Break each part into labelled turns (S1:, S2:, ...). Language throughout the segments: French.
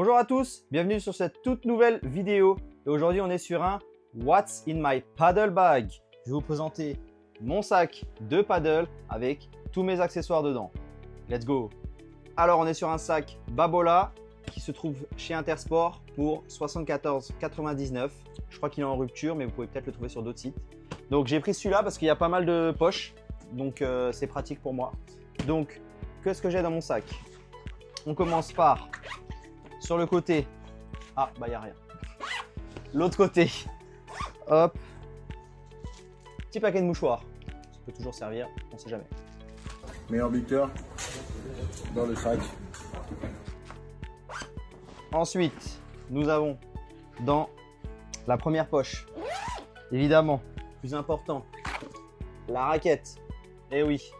S1: Bonjour à tous, bienvenue sur cette toute nouvelle vidéo. Et aujourd'hui, on est sur un What's in my paddle bag. Je vais vous présenter mon sac de paddle avec tous mes accessoires dedans. Let's go! Alors, on est sur un sac Babolat qui se trouve chez Intersport pour 74,99 €. Je crois qu'il est en rupture, mais vous pouvez peut-être le trouver sur d'autres sites. Donc, j'ai pris celui-là parce qu'il y a pas mal de poches. Donc, c'est pratique pour moi. Donc, qu'est-ce que j'ai dans mon sac? On commence par, sur le côté, ah, bah, il n'y a rien. L'autre côté, hop, petit paquet de mouchoirs. Ça peut toujours servir, on ne sait jamais.
S2: Meilleur buteur dans le sac.
S1: Ensuite, nous avons dans la première poche, évidemment, plus important, la raquette. Eh oui,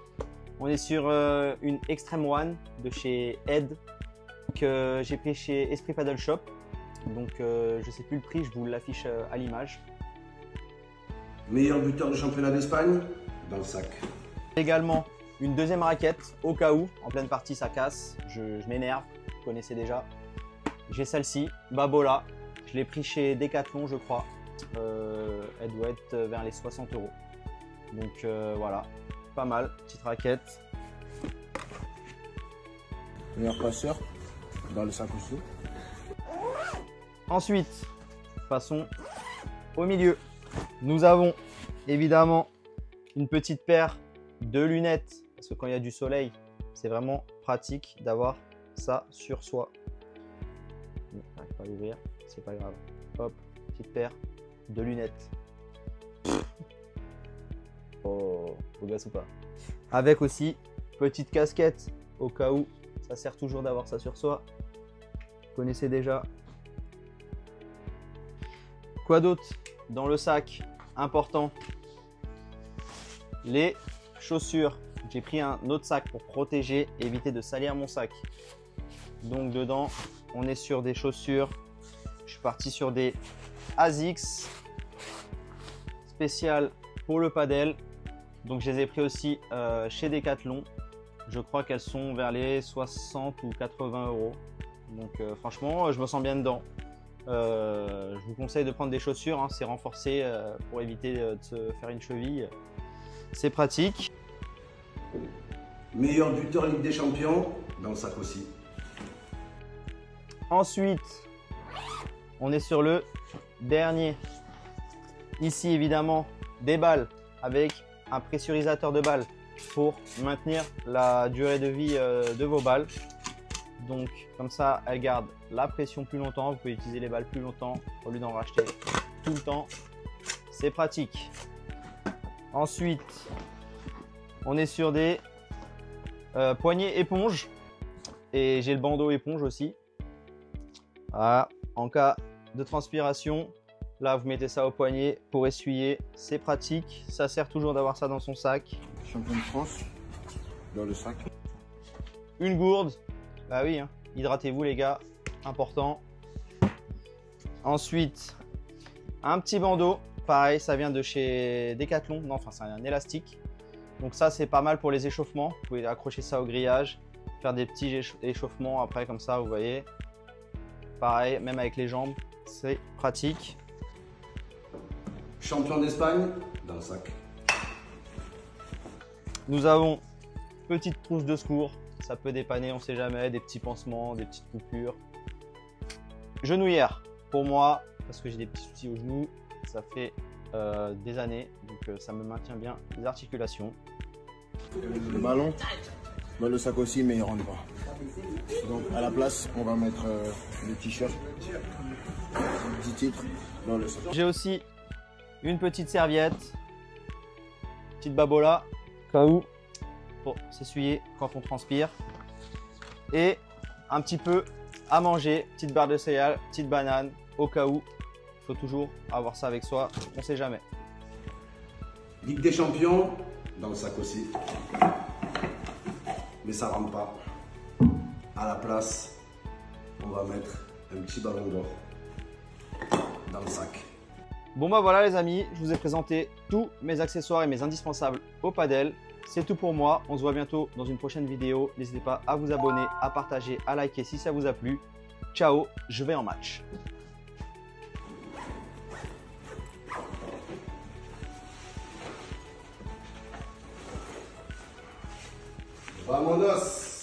S1: on est sur une Extreme One de chez Ed que j'ai pris chez Esprit Paddle Shop. Donc je ne sais plus le prix, je vous l'affiche à l'image.
S3: Meilleur buteur du championnat d'Espagne dans le sac.
S1: Également une deuxième raquette au cas où, en pleine partie ça casse, je m'énerve, vous connaissez déjà. J'ai celle-ci, Babolat, je l'ai pris chez Decathlon je crois. Elle doit être vers les 60 €. Donc voilà, pas mal, petite raquette.
S2: Meilleur passeur dans le sac aussi.
S1: Ensuite, passons au milieu. Nous avons évidemment une petite paire de lunettes parce que quand il y a du soleil, c'est vraiment pratique d'avoir ça sur soi. Je n'arrive pas à l'ouvrir, c'est pas grave. Hop, petite paire de lunettes. Oh, beau gosse ou pas? Avec aussi petite casquette au cas où, ça sert toujours d'avoir ça sur soi. Vous connaissez déjà. Quoi d'autre dans le sac? Important, les chaussures. J'ai pris un autre sac pour protéger et éviter de salir mon sac. Donc dedans, on est sur des chaussures. Je suis parti sur des ASICS spéciales pour le paddle. Donc je les ai pris aussi chez Decathlon. Je crois qu'elles sont vers les 60 ou 80 €. Donc franchement, je me sens bien dedans. Je vous conseille de prendre des chaussures, hein, c'est renforcé pour éviter de se faire une cheville. C'est pratique.
S3: Meilleur buteur Ligue des Champions dans le sac aussi.
S1: Ensuite, on est sur le dernier. Ici, évidemment, des balles avec un pressurisateur de balles pour maintenir la durée de vie de vos balles. Donc, comme ça, elles gardent la pression plus longtemps. Vous pouvez utiliser les balles plus longtemps au lieu d'en racheter tout le temps. C'est pratique. Ensuite, on est sur des poignées éponges. Et j'ai le bandeau éponge aussi. Voilà. En cas de transpiration, là, vous mettez ça au poignet pour essuyer. C'est pratique. Ça sert toujours d'avoir ça dans son sac.
S2: Champion de France dans le sac.
S1: Une gourde. Bah oui, hein. Hydratez-vous les gars, important. Ensuite, un petit bandeau. Pareil, ça vient de chez Decathlon. Non, enfin, c'est un élastique. Donc ça, c'est pas mal pour les échauffements. Vous pouvez accrocher ça au grillage, faire des petits échauffements après comme ça, vous voyez. Pareil, même avec les jambes, c'est pratique.
S3: Champion d'Espagne dans le sac.
S1: Nous avons petite trousse de secours. Ça peut dépanner, on ne sait jamais, des petits pansements, des petites coupures. Genouillère, pour moi, parce que j'ai des petits soucis aux genoux, ça fait des années, donc ça me maintient bien les articulations.
S2: Le ballon dans le sac aussi, mais il rentre pas. Donc à la place, on va mettre le t-shirt, 10 titres dans le sac.
S1: J'ai aussi une petite serviette, petite Babolat, cas où, pour s'essuyer quand on transpire. Et un petit peu à manger, petite barre de céréales, petite banane, au cas où. Il faut toujours avoir ça avec soi, on ne sait jamais.
S3: Ligue des Champions dans le sac aussi. Mais ça rentre pas. À la place, on va mettre un petit ballon d'or dans le sac.
S1: Bon bah voilà les amis, je vous ai présenté tous mes accessoires et mes indispensables au paddle. C'est tout pour moi, on se voit bientôt dans une prochaine vidéo. N'hésitez pas à vous abonner, à partager, à liker si ça vous a plu. Ciao, je vais en match.
S3: Vamonos!